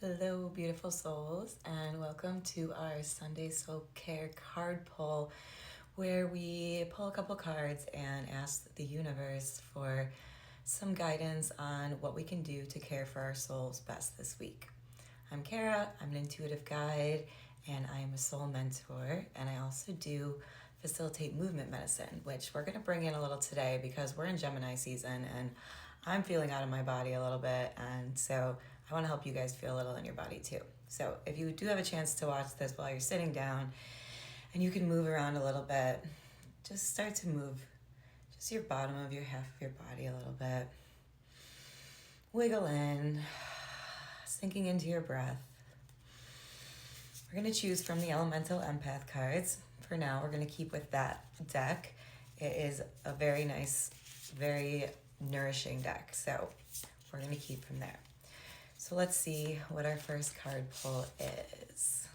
Hello, beautiful souls, and welcome to our Sunday Soul Care card pull, where we pull a couple cards and ask the universe for some guidance on what we can do to care for our souls best this week. I'm Kara, I'm an intuitive guide, and I am a soul mentor, and I also do facilitate movement medicine, which we're going to bring in a little today because we're in Gemini season and I'm feeling out of my body a little bit, and so I want to help you guys feel a little in your body too. So if you do have a chance to watch this while you're sitting down and you can move around a little bit, just start to move just your bottom of your half of your body a little bit. Wiggle in, sinking into your breath. We're going to choose from the Elemental Empath cards. For now, we're going to keep with that deck. It is a very nice, very nourishing deck, so we're going to keep from there. So let's see what our first card pull is.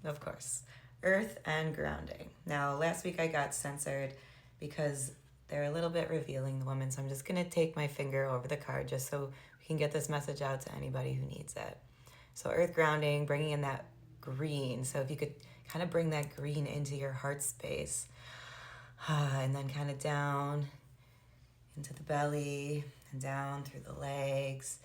Of course, Earth and Grounding. Now, last week I got censored because they're a little bit revealing, the women, so I'm just going to take my finger over the card just so we can get this message out to anybody who needs it. So Earth Grounding, bringing in that green. So if you could kind of bring that green into your heart space, and then kind of down into the belly and down through the legs.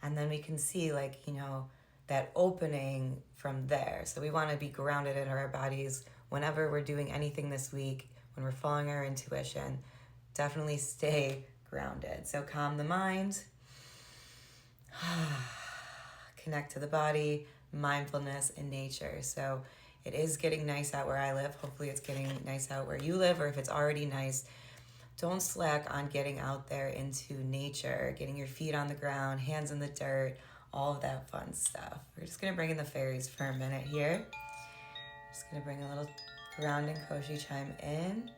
And then we can see that opening from there. So we want to be grounded in our bodies whenever we're doing anything this week, when we're following our intuition, definitely stay grounded. So calm the mind, connect to the body, mindfulness, and nature. So it is getting nice out where I live. Hopefully it's getting nice out where you live, or if it's already nice, don't slack on getting out there into nature, getting your feet on the ground, hands in the dirt, all of that fun stuff. We're just going to bring in the fairies for a minute here. Just going to bring a little grounding koshi chime in.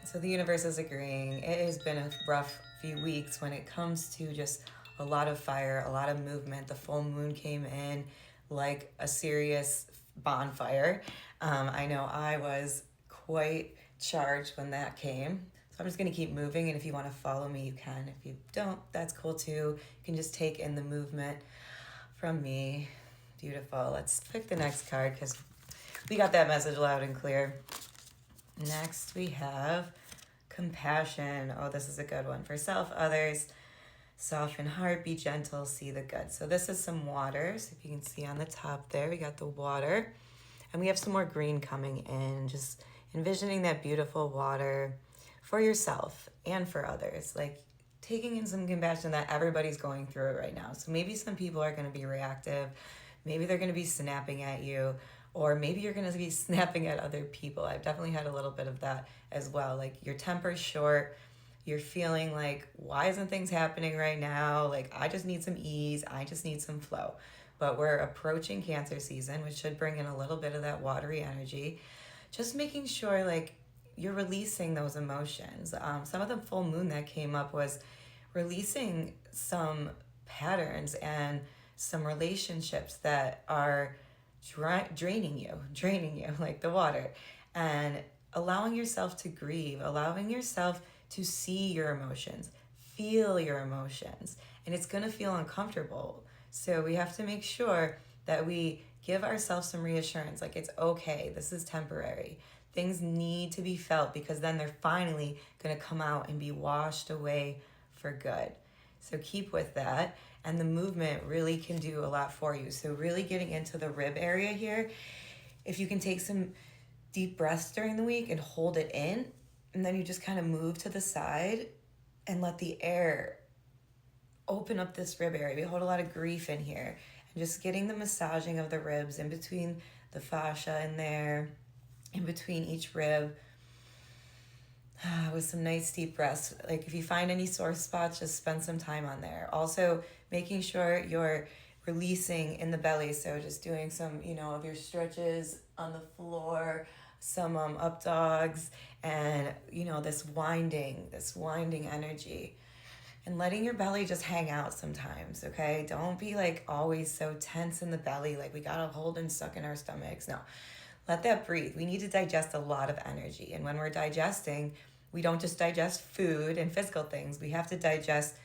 So the universe is agreeing. It has been a rough few weeks when it comes to just a lot of fire, a lot of movement. The full moon came in like a serious bonfire. I know I was quite charged when that came. So I'm just going to keep moving, and if you want to follow me, you can. If you don't, that's cool too. You can just take in the movement from me. Beautiful. Let's pick the next card because we got that message loud and clear. Next, we have Compassion. Oh, this is a good one. For self, others, soften heart, be gentle, see the good. So this is some water. So if you can see on the top there, we got the water. And we have some more green coming in. Just envisioning that beautiful water for yourself and for others. Like taking in some compassion that everybody's going through it right now. So maybe some people are going to be reactive. Maybe they're going to be snapping at you. Or maybe you're going to be snapping at other people. I've definitely had a little bit of that as well. Like your temper's short. You're feeling like, why isn't things happening right now? Like, I just need some ease. I just need some flow. But we're approaching Cancer season, which should bring in a little bit of that watery energy. Just making sure, like, you're releasing those emotions. Some of the full moon that came up was releasing some patterns and some relationships that are draining you like the water, and allowing yourself to grieve, allowing yourself to see your emotions, feel your emotions, and it's going to feel uncomfortable. So we have to make sure that we give ourselves some reassurance, like it's okay, this is temporary. Things need to be felt because then they're finally going to come out and be washed away for good. So keep with that. And the movement really can do a lot for you. So really getting into the rib area here. If you can take some deep breaths during the week and hold it in, and then you just kind of move to the side and let the air open up this rib area. We hold a lot of grief in here. And just getting the massaging of the ribs in between the fascia in there, in between each rib. With some nice deep breaths. Like if you find any sore spots, just spend some time on there. Also making sure you're releasing in the belly. So just doing some, of your stretches on the floor, some up dogs, and this winding energy, and letting your belly just hang out sometimes. Okay, don't be like always so tense in the belly, like we gotta hold and suck in our stomachs. No, let that breathe. We need to digest a lot of energy. And when we're digesting, we don't just digest food and physical things. We have to digest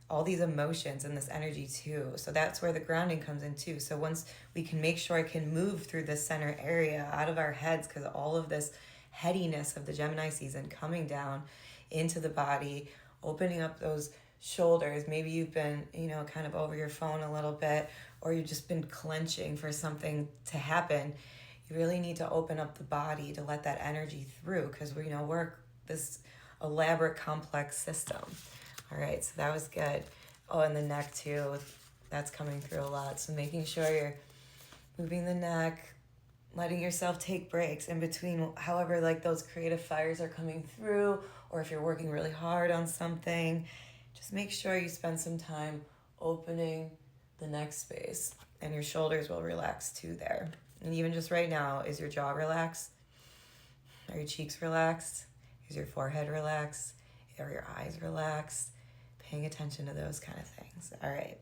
all these emotions and this energy too. So that's where the grounding comes in too. So once we can make sure it can move through this center area out of our heads, because all of this headiness of the Gemini season coming down into the body, opening up those shoulders. Maybe you've been, kind of over your phone a little bit, or you've just been clenching for something to happen. You really need to open up the body to let that energy through, because we're this elaborate, complex system. All right, so that was good. Oh, and the neck too, that's coming through a lot. So making sure you're moving the neck, letting yourself take breaks in between, however, like those creative fires are coming through, or if you're working really hard on something, just make sure you spend some time opening the neck space, and your shoulders will relax too there. And even just right now, is your jaw relaxed? Are your cheeks relaxed? Is your forehead relaxed? Are your eyes relaxed? Paying attention to those kind of things. All right.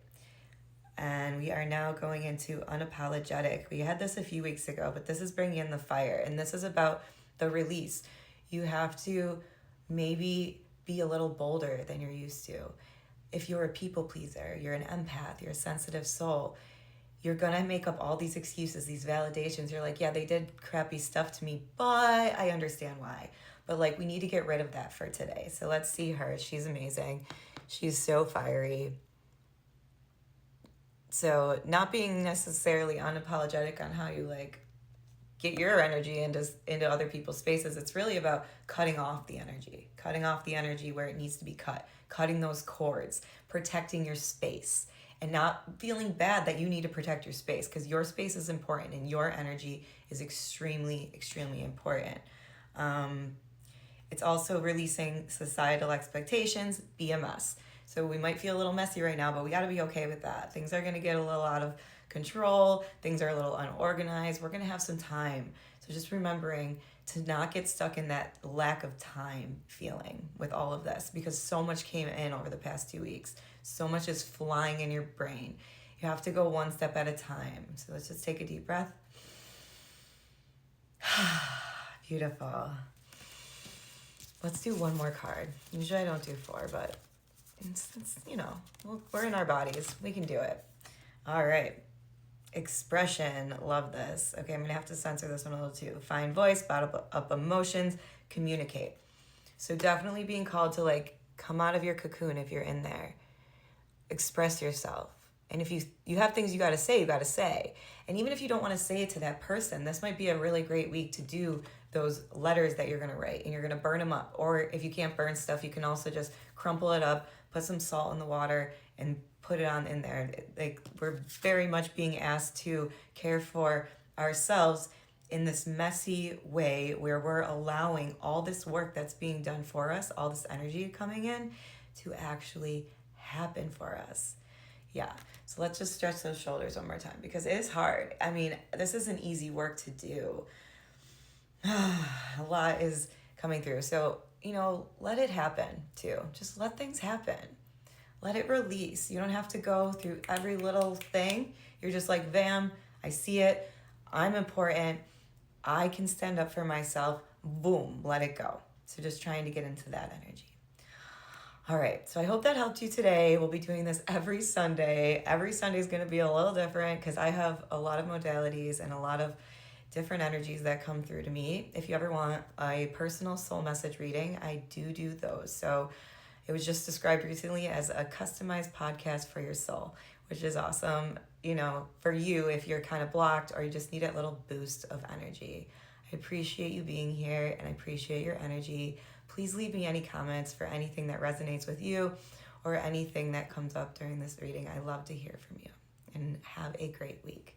And we are now going into unapologetic. We had this a few weeks ago, but this is bringing in the fire. And this is about the release. You have to maybe be a little bolder than you're used to. If you're a people pleaser, you're an empath, you're a sensitive soul, you're going to make up all these excuses, these validations. You're like, yeah, they did crappy stuff to me, but I understand why. But we need to get rid of that for today. So let's see her. She's amazing. She's so fiery. So not being necessarily unapologetic on how you get your energy into other people's spaces. It's really about cutting off the energy where it needs to be cut, cutting those cords, protecting your space, and not feeling bad that you need to protect your space, because your space is important and your energy is extremely, extremely important. It's also releasing societal expectations, BMS. So we might feel a little messy right now, but we got to be okay with that. Things are going to get a little out of control. Things are a little unorganized. We're going to have some time. So just remembering to not get stuck in that lack of time feeling with all of this, because so much came in over the past 2 weeks. So much is flying in your brain. You have to go one step at a time. So let's just take a deep breath. Beautiful. Let's do one more card. Usually I don't do 4, but it's we're in our bodies. We can do it. All right. Expression. Love this. Okay, I'm going to have to censor this one a little too. Find voice, bottle up emotions, communicate. So definitely being called to come out of your cocoon if you're in there. Express yourself. And if you have things you got to say, you got to say. And even if you don't want to say it to that person, this might be a really great week to do those letters that you're going to write, and you're going to burn them up. Or if you can't burn stuff, you can also just crumple it up, put some salt in the water, and put it on in there. We're very much being asked to care for ourselves in this messy way, where we're allowing all this work that's being done for us, all this energy coming in, to actually happen for us. Yeah, so let's just stretch those shoulders one more time, because it is hard. I mean, this isn't easy work to do. A lot is coming through. So, let it happen too. Just let things happen. Let it release. You don't have to go through every little thing. You're just like, bam, I see it. I'm important. I can stand up for myself. Boom, let it go. So just trying to get into that energy. All right, so I hope that helped you today. We'll be doing this every Sunday. Every Sunday is going to be a little different, because I have a lot of modalities and a lot of different energies that come through to me. If you ever want a personal soul message reading, I do those. So it was just described recently as a customized podcast for your soul, which is awesome, for you if you're kind of blocked or you just need a little boost of energy. I appreciate you being here, and I appreciate your energy. Please leave me any comments for anything that resonates with you or anything that comes up during this reading. I love to hear from you, and have a great week.